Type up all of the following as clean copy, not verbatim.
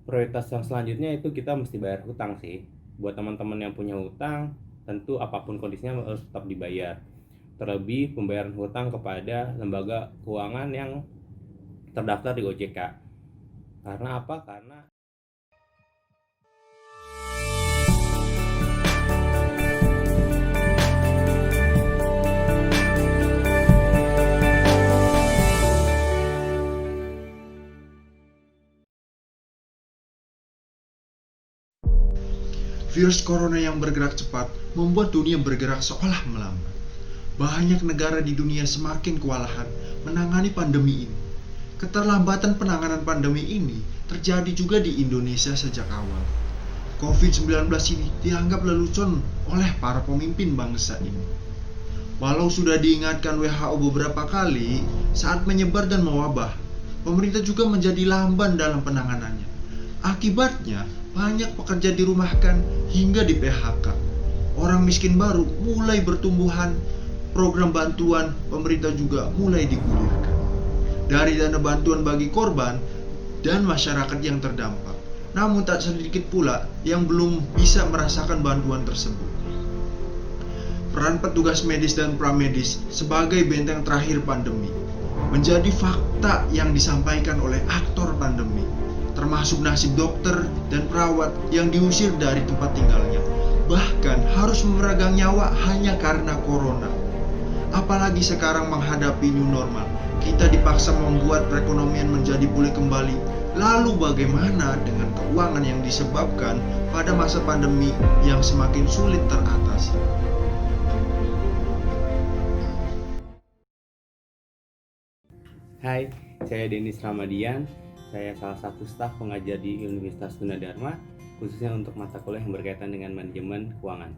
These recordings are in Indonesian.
prioritas yang selanjutnya itu kita mesti bayar hutang sih. Buat teman-teman yang punya hutang, tentu apapun kondisinya harus tetap dibayar. Terlebih pembayaran hutang kepada lembaga keuangan yang terdaftar di OJK. Karena apa? Karena Virus corona yang bergerak cepat membuat dunia bergerak seolah melambat. Banyak negara di dunia semakin kewalahan menangani pandemi ini. Keterlambatan penanganan pandemi ini terjadi juga di Indonesia sejak awal. COVID-19 ini dianggap lelucon oleh para pemimpin bangsa ini. Walau sudah diingatkan WHO beberapa kali saat menyebar dan mewabah, pemerintah juga menjadi lamban dalam penanganannya. Akibatnya, banyak pekerja dirumahkan hingga di PHK. Orang miskin baru mulai bertumbuhan, program bantuan pemerintah juga mulai digulirkan. Dari dana bantuan bagi korban dan masyarakat yang terdampak. Namun tak sedikit pula yang belum bisa merasakan bantuan tersebut. Peran petugas medis dan pramedis sebagai benteng terakhir pandemi menjadi fakta yang disampaikan oleh aktor pandemi, termasuk nasib dokter dan perawat yang diusir dari tempat tinggalnya, bahkan harus memeregang nyawa hanya karena corona. Apalagi sekarang menghadapi new normal, kita dipaksa membuat perekonomian menjadi pulih kembali. Lalu bagaimana dengan keuangan yang disebabkan pada masa pandemi yang semakin sulit teratasi? Hai, saya Denis Ramadian. Saya salah satu staf pengajar di Universitas Gunadarma, khususnya untuk mata kuliah yang berkaitan dengan manajemen keuangan.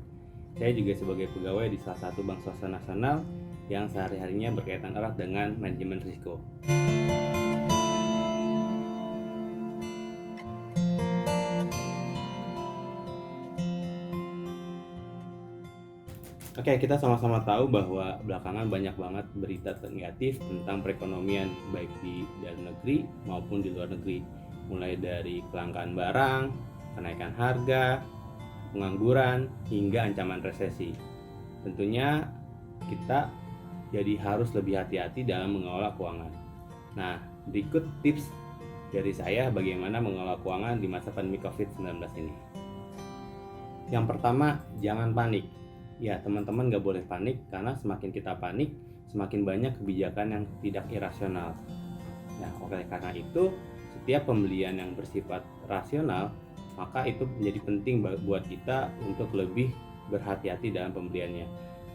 Saya juga sebagai pegawai di salah satu bank swasta nasional yang sehari-harinya berkaitan erat dengan manajemen risiko. Oke, kita sama-sama tahu bahwa belakangan banyak banget berita negatif tentang perekonomian baik di dalam negeri maupun di luar negeri. Mulai dari kelangkaan barang, kenaikan harga, pengangguran, hingga ancaman resesi. Tentunya kita jadi harus lebih hati-hati dalam mengelola keuangan. Nah, berikut tips dari saya bagaimana mengelola keuangan di masa pandemi COVID-19 ini. Yang pertama, jangan panik. Ya, teman-teman gak boleh panik, karena semakin kita panik, semakin banyak kebijakan yang tidak irasional. Nah, oleh karena itu, setiap pembelian yang bersifat rasional, maka itu menjadi penting buat kita untuk lebih berhati-hati dalam pembeliannya.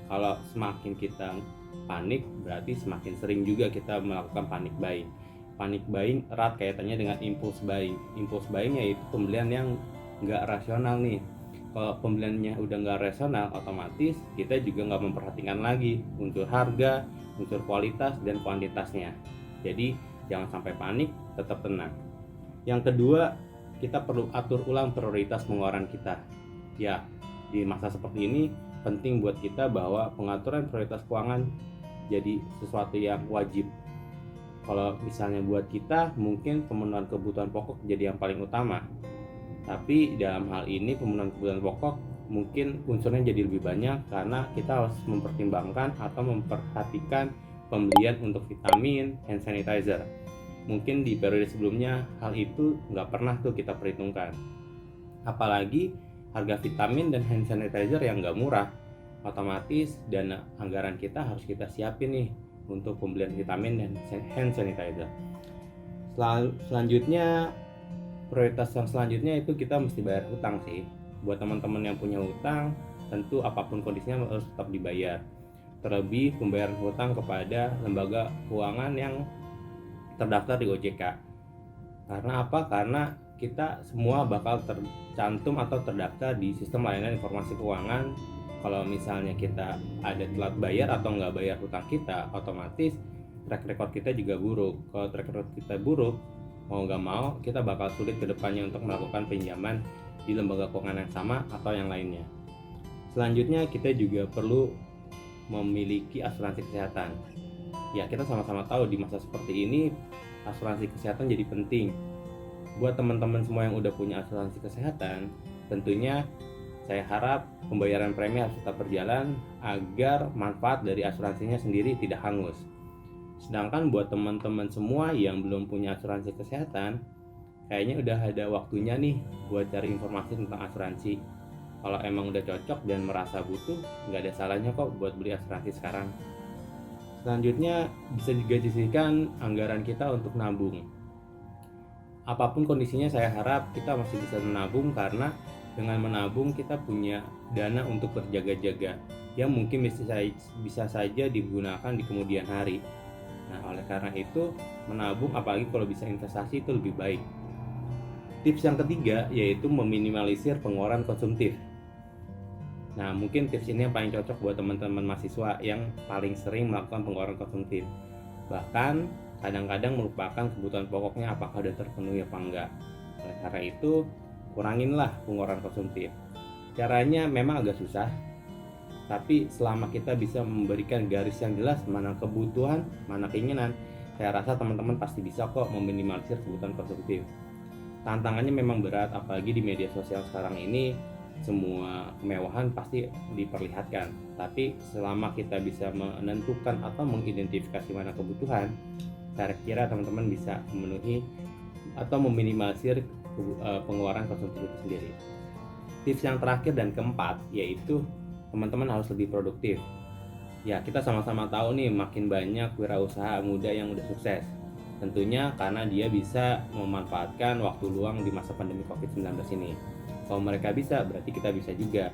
Kalau semakin kita panik, berarti semakin sering juga kita melakukan panic buying. Panic buying erat kaitannya dengan impulse buying. Impulse buying yaitu pembelian yang nggak rasional nih. Kalau pembeliannya udah nggak rasional, otomatis kita juga nggak memperhatikan lagi unsur harga, unsur kualitas, dan kuantitasnya. Jadi jangan sampai panik, tetap tenang. Yang kedua, kita perlu atur ulang prioritas pengeluaran kita. Ya, di masa seperti ini penting buat kita bahwa pengaturan prioritas keuangan jadi sesuatu yang wajib. Kalau misalnya buat kita mungkin pemenuhan kebutuhan pokok jadi yang paling utama. Tapi dalam hal ini pemenuhan kebutuhan pokok mungkin unsurnya jadi lebih banyak karena kita harus mempertimbangkan atau memperhatikan pembelian untuk vitamin, hand sanitizer. Mungkin di periode sebelumnya hal itu nggak pernah tuh kita perhitungkan. Apalagi harga vitamin dan hand sanitizer yang nggak murah, otomatis dana anggaran kita harus kita siapin nih untuk pembelian vitamin dan hand sanitizer. Selanjutnya, prioritas yang selanjutnya itu kita mesti bayar hutang sih. Buat teman-teman yang punya hutang, tentu apapun kondisinya harus tetap dibayar. Terlebih pembayaran hutang kepada lembaga keuangan yang terdaftar di OJK. Karena apa? Karena kita semua bakal tercantum atau terdaftar di sistem layanan informasi keuangan. Kalau misalnya kita ada telat bayar atau nggak bayar hutang kita, otomatis track record kita juga buruk. Kalau track record kita buruk, mau nggak mau kita bakal sulit ke depannya untuk melakukan pinjaman di lembaga keuangan yang sama atau yang lainnya. Selanjutnya, kita juga perlu memiliki asuransi kesehatan. Ya, kita sama-sama tahu di masa seperti ini asuransi kesehatan jadi penting. buat teman-teman semua yang udah punya asuransi kesehatan, tentunya saya harap pembayaran premi harus tetap berjalan agar manfaat dari asuransinya sendiri tidak hangus. Sedangkan buat teman-teman semua yang belum punya asuransi kesehatan, kayaknya udah ada waktunya nih buat cari informasi tentang asuransi. Kalau emang udah cocok dan merasa butuh, nggak ada salahnya kok buat beli asuransi sekarang. Selanjutnya, bisa juga disisihkan anggaran kita untuk nabung. Apapun kondisinya, saya harap kita masih bisa menabung, karena dengan menabung kita punya dana untuk berjaga-jaga yang mungkin bisa saja digunakan di kemudian hari. Nah, oleh karena itu, menabung apalagi kalau bisa investasi itu lebih baik. Tips yang ketiga yaitu meminimalisir pengeluaran konsumtif. Nah, mungkin tips ini yang paling cocok buat teman-teman mahasiswa yang paling sering melakukan pengeluaran konsumtif. Bahkan kadang-kadang melupakan kebutuhan pokoknya apakah sudah terpenuhi apa enggak. Oleh karena itu, kuranginlah pengeluaran konsumtif. Caranya memang agak susah, tapi selama kita bisa memberikan garis yang jelas mana kebutuhan, mana keinginan, saya rasa teman-teman pasti bisa kok meminimalisir kebutuhan konsumtif. Tantangannya memang berat, apalagi di media sosial sekarang ini semua kemewahan pasti diperlihatkan. Tapi selama kita bisa menentukan atau mengidentifikasi mana kebutuhan, saya kira teman-teman bisa memenuhi atau meminimalisir pengeluaran konsumtif itu sendiri. Tips yang terakhir dan keempat yaitu teman-teman harus lebih produktif. Ya, kita sama-sama tahu nih, makin banyak wirausaha muda yang udah sukses. Tentunya karena dia bisa memanfaatkan waktu luang di masa pandemi COVID-19 ini. Kalau mereka bisa, berarti kita bisa juga.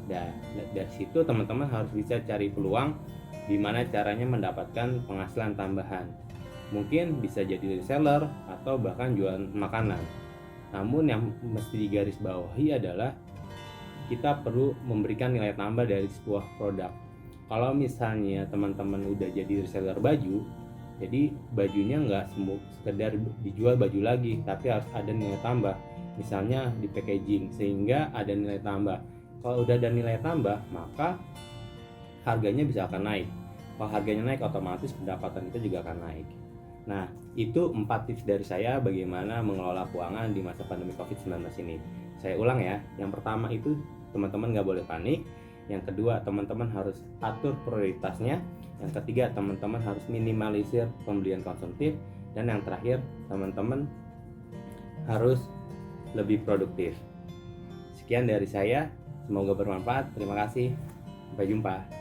Dan dari situ teman-teman harus bisa cari peluang gimana caranya mendapatkan penghasilan tambahan. Mungkin bisa jadi reseller atau bahkan jualan makanan. Namun yang mesti digarisbawahi adalah kita perlu memberikan nilai tambah dari sebuah produk. Kalau misalnya teman-teman udah jadi reseller baju, jadi bajunya nggak sekedar dijual baju lagi, tapi harus ada nilai tambah. Misalnya di packaging, sehingga ada nilai tambah. Kalau udah ada nilai tambah, maka harganya bisa akan naik. Kalau harganya naik, otomatis pendapatan itu juga akan naik. Nah, itu 4 tips dari saya bagaimana mengelola keuangan di masa pandemi COVID-19 ini. Saya ulang ya, yang pertama itu teman-teman nggak boleh panik. Yang kedua, teman-teman harus atur prioritasnya. Yang ketiga, teman-teman harus minimalisir pembelian konsumtif. Dan yang terakhir, teman-teman harus lebih produktif. Sekian dari saya, semoga bermanfaat. Terima kasih, sampai jumpa.